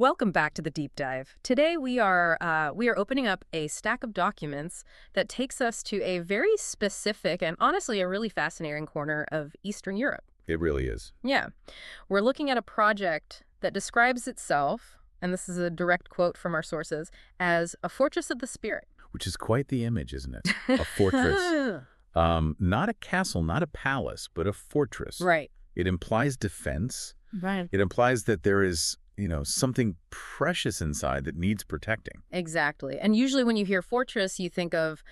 Welcome back to the deep dive. Today we are opening up a stack of documents that takes us to a very specific and honestly a really fascinating corner of Eastern Europe. It really is. Yeah. We're looking at a project that describes itself, and this is a direct quote from our sources, as a fortress of the spirit. Which is quite the image, isn't it? A fortress. Not a castle, not a palace, but a fortress. Right. It implies defense. Right. It implies that there is, something precious inside that needs protecting. Exactly. And usually when you hear fortress, you think of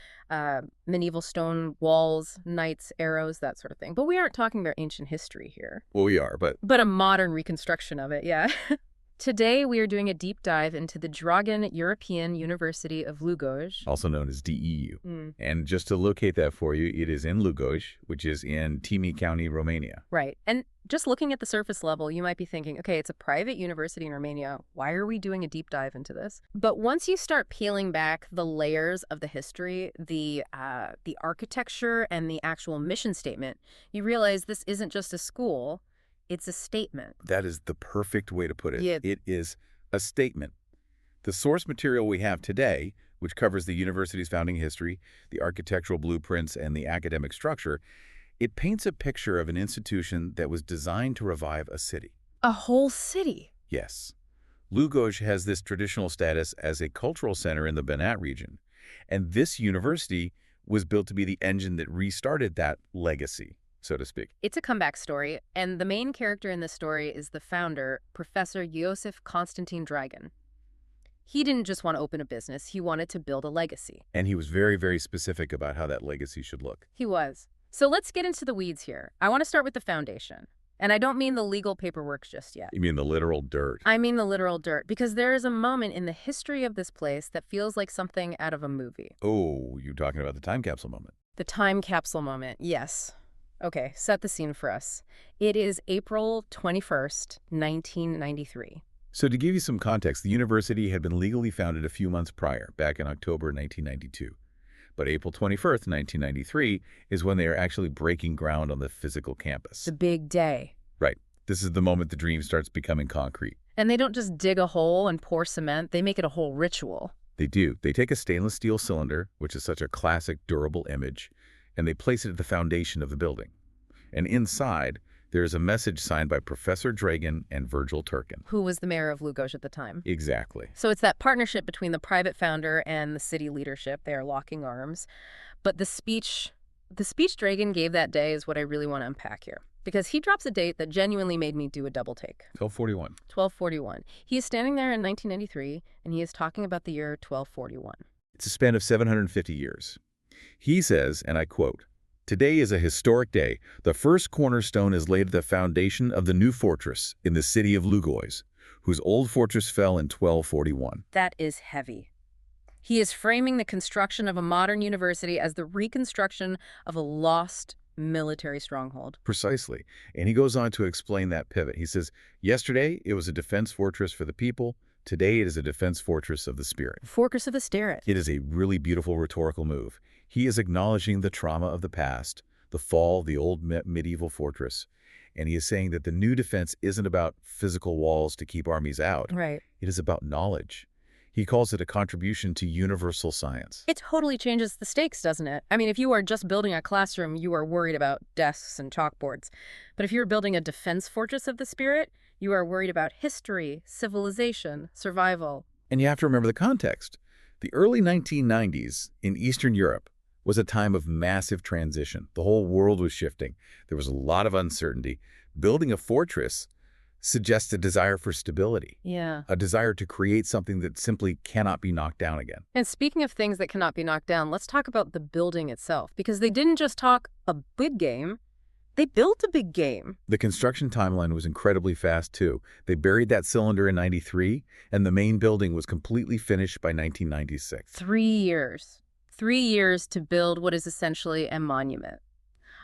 medieval stone walls, knights, arrows, that sort of thing. But we aren't talking about ancient history here. Well, we are, but a modern reconstruction of it, yeah. Today, we are doing a deep dive into the Drăgan European University of Lugoj. also known as DEU. And just to locate that for you, it is in Lugoj, which is in Timiș County, Romania. Right. And just looking at the surface level, you might be thinking, okay, it's a private university in Romania. Why are we doing a deep dive into this? But once you start peeling back the layers of the history, the architecture and the actual mission statement, you realize this isn't just a school. It's a statement. That is the perfect way to put it. Yeah. It is a statement. The source material we have today, which covers the university's founding history, the architectural blueprints, and the academic structure, it paints a picture of an institution that was designed to revive a city. A whole city. Yes. Lugoj has this traditional status as a cultural center in the Banat region, and this university was built to be the engine that restarted that legacy, so to speak. It's a comeback story, and the main character in this story is the founder, Professor Iosif Constantin Drăgan. He didn't just want to open a business, he wanted to build a legacy. And he was very, very specific about how that legacy should look. He was. So let's get into the weeds here. I want to start with the foundation. And I don't mean the legal paperwork just yet. You mean the literal dirt? I mean the literal dirt, because there is a moment in the history of this place that feels like something out of a movie. Oh, you're talking about the time capsule moment. The time capsule moment, yes. Okay, set the scene for us. It is April 21st, 1993. So to give you some context, the university had been legally founded a few months prior, back in October 1992. But April 21st, 1993 is when they are actually breaking ground on the physical campus. The big day. Right. This is the moment the dream starts becoming concrete. And they don't just dig a hole and pour cement, they make it a whole ritual. They do. They take a stainless steel cylinder, which is such a classic, durable image, and they place it at the foundation of the building. And inside, there is a message signed by Professor Drăgan and Virgil Turkin. Who was the mayor of Lugoj at the time. Exactly. So it's that partnership between the private founder and the city leadership. They are locking arms. But the speech Drăgan gave that day is what I really want to unpack here. Because he drops a date that genuinely made me do a double take. 1241. 1241. He is standing there in 1993, and he is talking about the year 1241. It's a span of 750 years. He says, and I quote, "Today is a historic day. The first cornerstone is laid at the foundation of the new fortress in the city of Lugoj, whose old fortress fell in 1241. That is heavy. He is framing the construction of a modern university as the reconstruction of a lost military stronghold. Precisely. And he goes on to explain that pivot. He says, yesterday it was a defense fortress for the people. Today it is a defense fortress of the spirit. Fortress of the spirit. It is a really beautiful rhetorical move. He is acknowledging the trauma of the past, the fall of the old medieval fortress, and he is saying that the new defense isn't about physical walls to keep armies out. Right. It is about knowledge. He calls it a contribution to universal science. It totally changes the stakes, doesn't it? I mean, if you are just building a classroom, you are worried about desks and chalkboards. But if you're building a defense fortress of the spirit, you are worried about history, civilization, survival. And you have to remember the context. The early 1990s in Eastern Europe was a time of massive transition. The whole world was shifting. There was a lot of uncertainty. Building a fortress suggests a desire for stability. Yeah. A desire to create something that simply cannot be knocked down again. And speaking of things that cannot be knocked down, let's talk about the building itself. Because they didn't just talk a big game, they built a big game. The construction timeline was incredibly fast, too. They buried that cylinder in 93, and the main building was completely finished by 1996. 3 years. 3 years to build what is essentially a monument.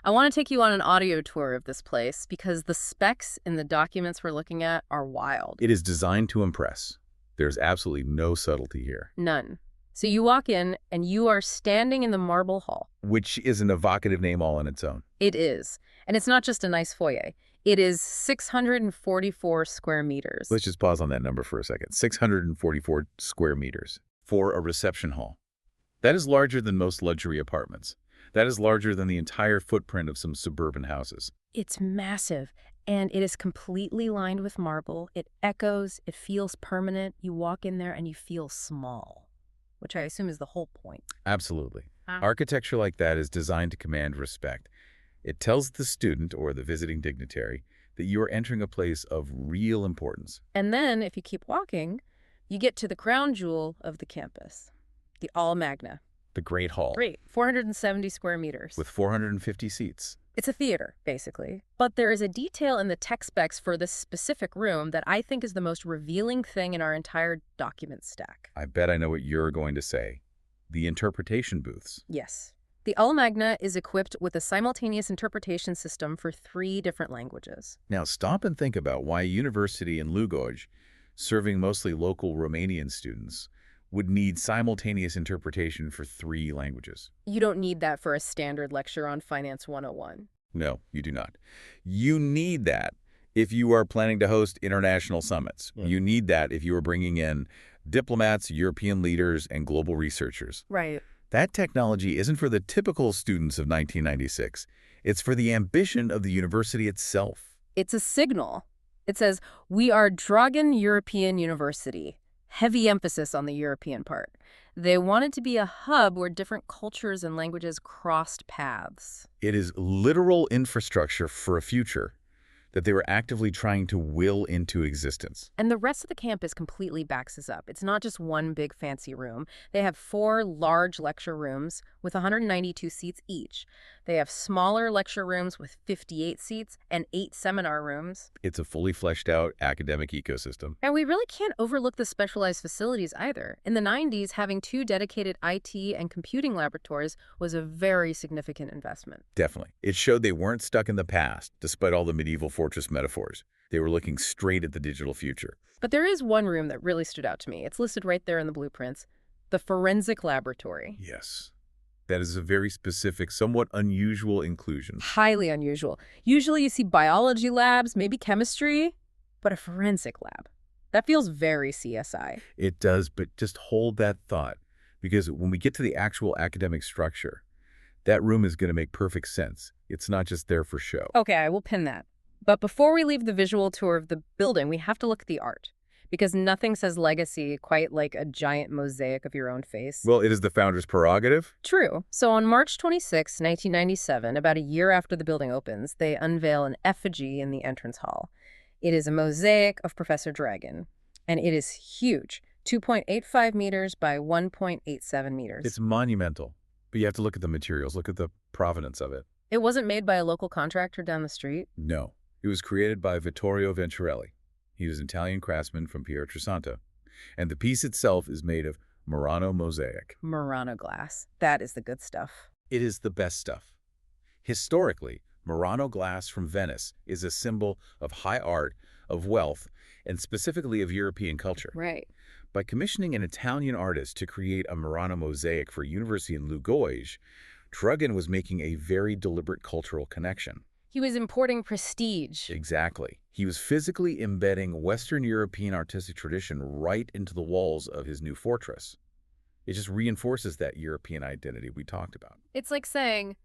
I want to take you on an audio tour of this place because the specs in the documents we're looking at are wild. It is designed to impress. There's absolutely no subtlety here. None. So you walk in and you are standing in the marble hall. Which is an evocative name all on its own. It is. And it's not just a nice foyer. It is 644 square meters. Let's just pause on that number for a second. 644 square meters for a reception hall. That is larger than most luxury apartments. That is larger than the entire footprint of some suburban houses. It's massive, and it is completely lined with marble. It echoes, it feels permanent. You walk in there and you feel small, which I assume is the whole point. Absolutely. Architecture like that is designed to command respect. It tells the student or the visiting dignitary that you are entering a place of real importance. And then, if you keep walking, you get to the crown jewel of the campus, the Aula Magna. The Great Hall. Great, 470 square meters. With 450 seats. It's a theater, basically. But there is a detail in the tech specs for this specific room that I think is the most revealing thing in our entire document stack. I bet I know what you're going to say. The interpretation booths. Yes. The Aula Magna is equipped with a simultaneous interpretation system for 3 different languages. Now stop and think about why a university in Lugoj, serving mostly local Romanian students, would need simultaneous interpretation for 3 languages. You don't need that for a standard lecture on Finance 101. No, you do not. You need that if you are planning to host international summits. Yeah. You need that if you are bringing in diplomats, European leaders, and global researchers. Right. That technology isn't for the typical students of 1996. It's for the ambition of the university itself. It's a signal. It says, we are Drăgan European University. Heavy emphasis on the European part. They wanted to be a hub where different cultures and languages crossed paths. It is literal infrastructure for a future that they were actively trying to will into existence. And the rest of the campus completely backs us up. It's not just one big fancy room. They have 4 large lecture rooms with 192 seats each. They have smaller lecture rooms with 58 seats and 8 seminar rooms. It's a fully fleshed out academic ecosystem. And we really can't overlook the specialized facilities either. In the 90s, having 2 dedicated IT and computing laboratories was a very significant investment. Definitely. It showed they weren't stuck in the past, despite all the medieval fortress metaphors. They were looking straight at the digital future. But there is one room that really stood out to me. It's listed right there in the blueprints. The forensic laboratory. Yes. That is a very specific, somewhat unusual inclusion. Highly unusual. Usually you see biology labs, maybe chemistry, but a forensic lab. That feels very CSI. It does, but just hold that thought, because when we get to the actual academic structure, that room is going to make perfect sense. It's not just there for show. Okay, I will pin that. But before we leave the visual tour of the building, we have to look at the art. Because nothing says legacy quite like a giant mosaic of your own face. Well, it is the founder's prerogative. True. So on March 26, 1997, about a year after the building opens, they unveil an effigy in the entrance hall. It is a mosaic of Professor Drăgan, and it is huge, 2.85 meters by 1.87 meters. It's monumental, but you have to look at the materials, look at the provenance of it. It wasn't made by a local contractor down the street? No. It was created by Vittorio Venturelli. He was an Italian craftsman from Pietrasanta, and the piece itself is made of Murano mosaic. Murano glass. That is the good stuff. It is the best stuff. Historically, Murano glass from Venice is a symbol of high art, of wealth, and specifically of European culture. Right. By commissioning an Italian artist to create a Murano mosaic for a university in Lugoj, Drăgan was making a very deliberate cultural connection. He was importing prestige. Exactly. He was physically embedding Western European artistic tradition right into the walls of his new fortress. It just reinforces that European identity we talked about. It's like saying,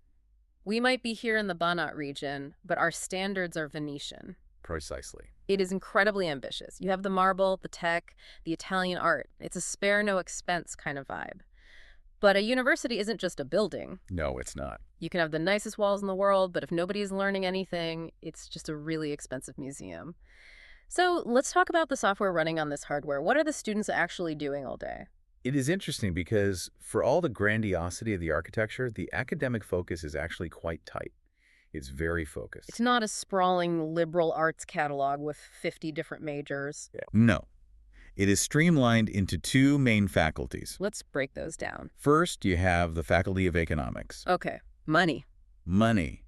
we might be here in the Banat region, but our standards are Venetian. Precisely. It is incredibly ambitious. You have the marble, the tech, the Italian art. It's a spare no expense kind of vibe. But a university isn't just a building. No, it's not. You can have the nicest walls in the world, but if nobody's learning anything, it's just a really expensive museum. So let's talk about the software running on this hardware. What are the students actually doing all day? It is interesting because for all the grandiosity of the architecture, the academic focus is actually quite tight. It's very focused. It's not a sprawling liberal arts catalog with 50 different majors. No. It is streamlined into 2 main faculties. Let's break those down. First, you have the Faculty of Economics. Okay, money. Money.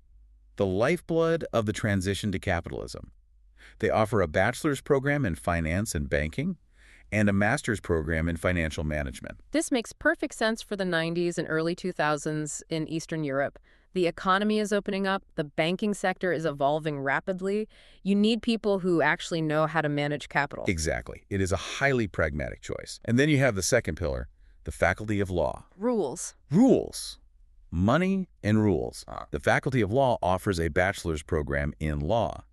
The lifeblood of the transition to capitalism. They offer a bachelor's program in finance and banking and a master's program in financial management. This makes perfect sense for the 90s and early 2000s in Eastern Europe. The economy is opening up. The banking sector is evolving rapidly. You need people who actually know how to manage capital. Exactly. It is a highly pragmatic choice. And then you have the second pillar, the Faculty of Law. Rules. Rules. Money and rules. The Faculty of Law offers a bachelor's program in law.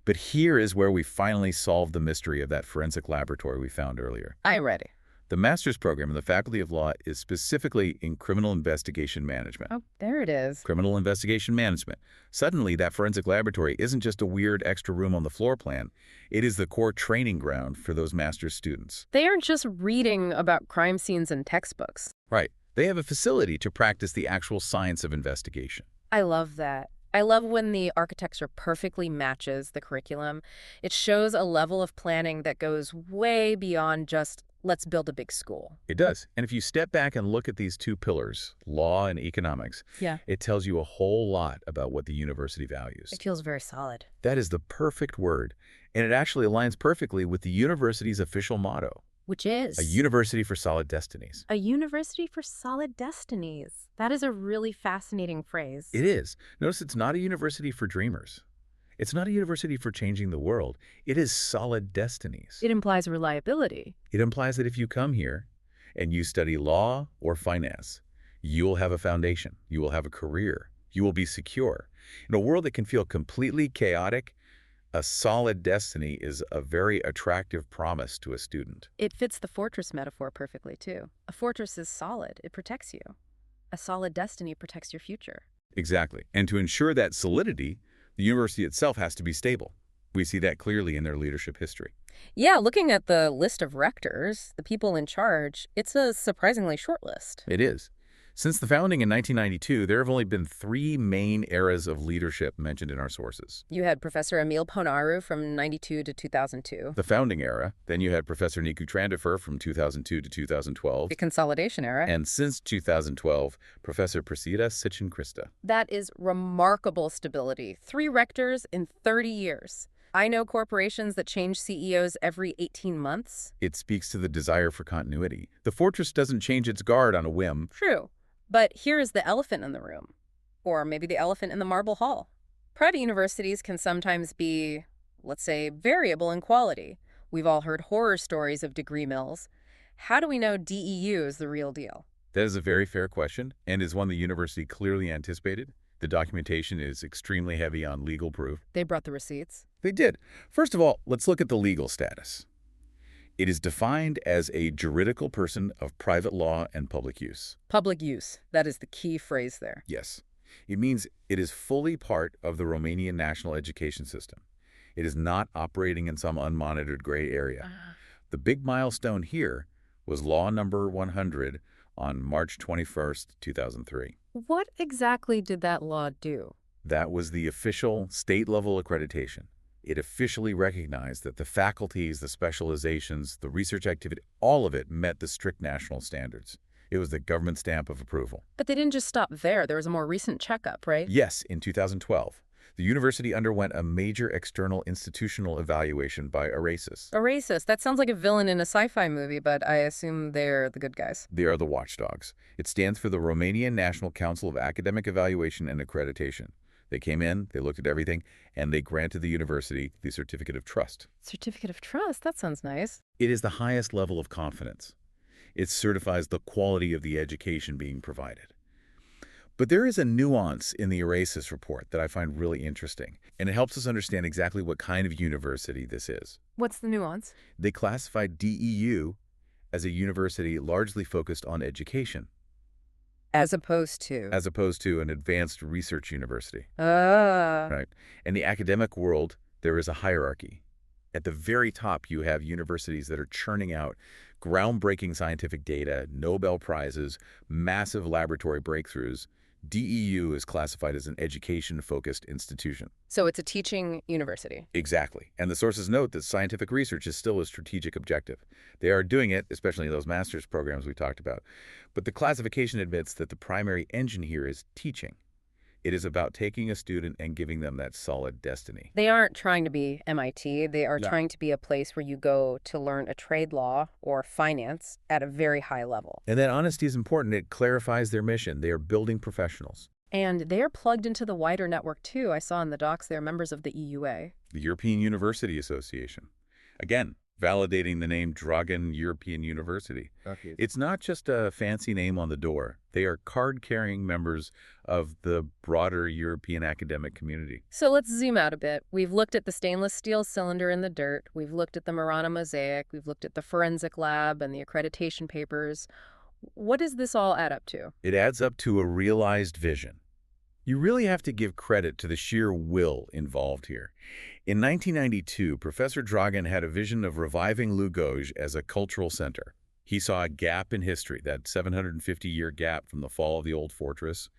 But here is where we finally solve the mystery of that forensic laboratory we found earlier. I'm ready. The master's program in the Faculty of Law is specifically in criminal investigation management. Oh, there it is. Criminal investigation management. Suddenly, that forensic laboratory isn't just a weird extra room on the floor plan. It is the core training ground for those master's students. They aren't just reading about crime scenes in textbooks. Right. They have a facility to practice the actual science of investigation. I love that. I love when the architecture perfectly matches the curriculum. It shows a level of planning that goes way beyond just, let's build a big school. It does. And if you step back and look at these two pillars, law and economics, it tells you a whole lot about what the university values. It feels very solid. That is the perfect word. And it actually aligns perfectly with the university's official motto. Which is? A university for solid destinies. A university for solid destinies. That is a really fascinating phrase. It is. Notice it's not a university for dreamers. It's not a university for changing the world. It is solid destinies. It implies reliability. It implies that if you come here and you study law or finance, you will have a foundation. You will have a career. You will be secure. In a world that can feel completely chaotic, a solid destiny is a very attractive promise to a student. It fits the fortress metaphor perfectly, too. A fortress is solid. It protects you. A solid destiny protects your future. Exactly. And to ensure that solidity, the university itself has to be stable. We see that clearly in their leadership history. Yeah, looking at the list of rectors, the people in charge, it's a surprisingly short list. It is. Since the founding in 1992, there have only been 3 main eras of leadership mentioned in our sources. You had Professor Emil Ponaru from 92 to 2002. The founding era. Then you had Professor Nicu Trandafer from 2002 to 2012. The consolidation era. And since 2012, Professor Priscilla Sitchin-Christa. That is remarkable stability. 3 rectors in 30 years. I know corporations that change CEOs every 18 months. It speaks to the desire for continuity. The fortress doesn't change its guard on a whim. True. But here is the elephant in the room. Or maybe the elephant in the marble hall. Private universities can sometimes be, let's say, variable in quality. We've all heard horror stories of degree mills. How do we know DEU is the real deal? That is a very fair question, and is one the university clearly anticipated. The documentation is extremely heavy on legal proof. They brought the receipts. They did. First of all, let's look at the legal status. It is defined as a juridical person of private law and public use. Public use. That is the key phrase there. Yes. It means it is fully part of the Romanian national education system. It is not operating in some unmonitored gray area. The big milestone here was Law Number 100 on March 21st, 2003. What exactly did that law do? That was the official state-level accreditation. It officially recognized that the faculties, the specializations, the research activity, all of it met the strict national standards. It was the government stamp of approval. But they didn't just stop there. There was a more recent checkup, right? Yes, in 2012. The university underwent a major external institutional evaluation by ERASIS. ERASIS. That sounds like a villain in a sci-fi movie, but I assume they're the good guys. They are the watchdogs. It stands for the Romanian National Council of Academic Evaluation and Accreditation. They came in, they looked at everything, and they granted the university the Certificate of Trust. Certificate of Trust? That sounds nice. It is the highest level of confidence. It certifies the quality of the education being provided. But there is a nuance in the ERASIS report that I find really interesting, and it helps us understand exactly what kind of university this is. What's the nuance? They classified DEU as a university largely focused on education. As opposed to? As opposed to an advanced research university. Ah. Right. In the academic world, there is a hierarchy. At the very top, you have universities that are churning out groundbreaking scientific data, Nobel Prizes, massive laboratory breakthroughs. DEU is classified as an education-focused institution. So it's a teaching university. Exactly. And the sources note that scientific research is still a strategic objective. They are doing it, especially in those master's programs we talked about. But the classification admits that the primary engine here is teaching. It is about taking a student and giving them that solid destiny. They aren't trying to be MIT. They are trying to be a place where you go to learn a trade law or finance at a very high level. And that honesty is important. It clarifies their mission. They are building professionals. And they're plugged into the wider network, too. I saw in the docs they're members of the EUA. The European University Association. Again, validating the name Drăgan European University. Okay. It's not just a fancy name on the door. They are card-carrying members of the broader European academic community. So let's zoom out a bit. We've looked at the stainless steel cylinder in the dirt. We've looked at the Murano mosaic. We've looked at the forensic lab and the accreditation papers. What does this all add up to? It adds up to a realized vision. You really have to give credit to the sheer will involved here. In 1992, Professor Drăgan had a vision of reviving Lugoj as a cultural center. He saw a gap in history, that 750-year gap from the fall of the old fortress,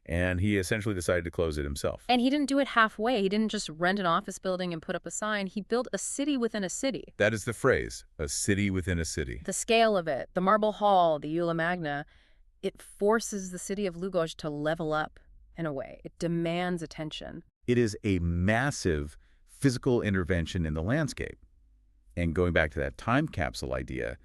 and he essentially decided to close it himself. And he didn't do it halfway. He didn't just rent an office building and put up a sign. He built a city within a city. That is the phrase, a city within a city. The scale of it, the marble hall, the Aula Magna, it forces the city of Lugoj to level up in a way. It demands attention. It is a massive physical intervention in the landscape. And going back to that time capsule idea,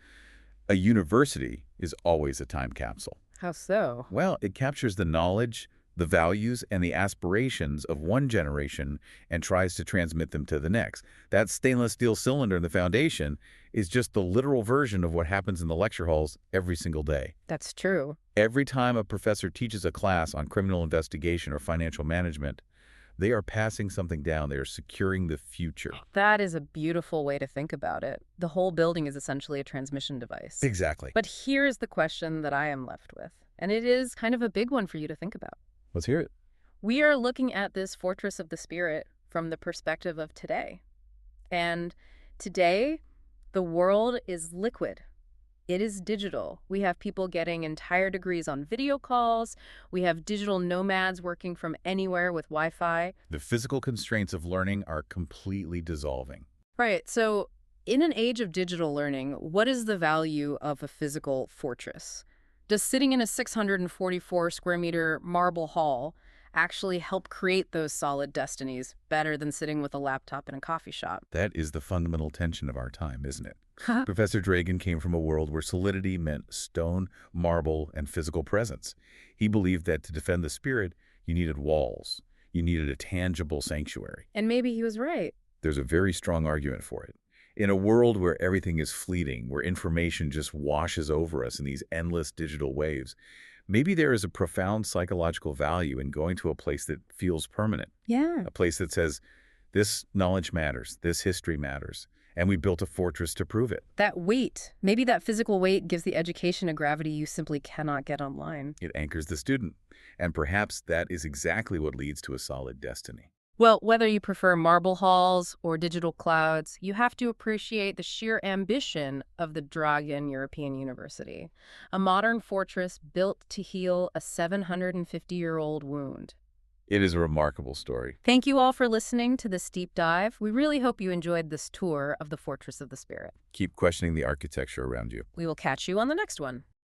a university is always a time capsule. How so? Well, it captures the knowledge, the values, and the aspirations of one generation and tries to transmit them to the next. That stainless steel cylinder in the foundation is just the literal version of what happens in the lecture halls every single day. That's true. Every time a professor teaches a class on criminal investigation or financial management, they are passing something down. They are securing the future. That is a beautiful way to think about it. The whole building is essentially a transmission device. Exactly. But here's the question that I am left with, and it is kind of a big one for you to think about. Let's hear it. We are looking at this fortress of the spirit from the perspective of today. And today, the world is liquid. It is digital. We have people getting entire degrees on video calls. We have digital nomads working from anywhere with Wi-Fi. The physical constraints of learning are completely dissolving. Right. So in an age of digital learning, what is the value of a physical fortress? Does sitting in a 644 square meter marble hall actually help create those solid destinies better than sitting with a laptop in a coffee shop? That is the fundamental tension of our time, isn't it? Professor Drăgan came from a world where solidity meant stone, marble, and physical presence. He believed that to defend the spirit, you needed walls. You needed a tangible sanctuary. And maybe he was right. There's a very strong argument for it. In a world where everything is fleeting, where information just washes over us in these endless digital waves, maybe there is a profound psychological value in going to a place that feels permanent. Yeah. A place that says, this knowledge matters, this history matters. And we built a fortress to prove it. That weight, maybe that physical weight gives the education a gravity you simply cannot get online. It anchors the student. And perhaps that is exactly what leads to a solid destiny. Well, whether you prefer marble halls or digital clouds, you have to appreciate the sheer ambition of the Drăgan European University, a modern fortress built to heal a 750-year-old wound. It is a remarkable story. Thank you all for listening to this deep dive. We really hope you enjoyed this tour of the Fortress of the Spirit. Keep questioning the architecture around you. We will catch you on the next one.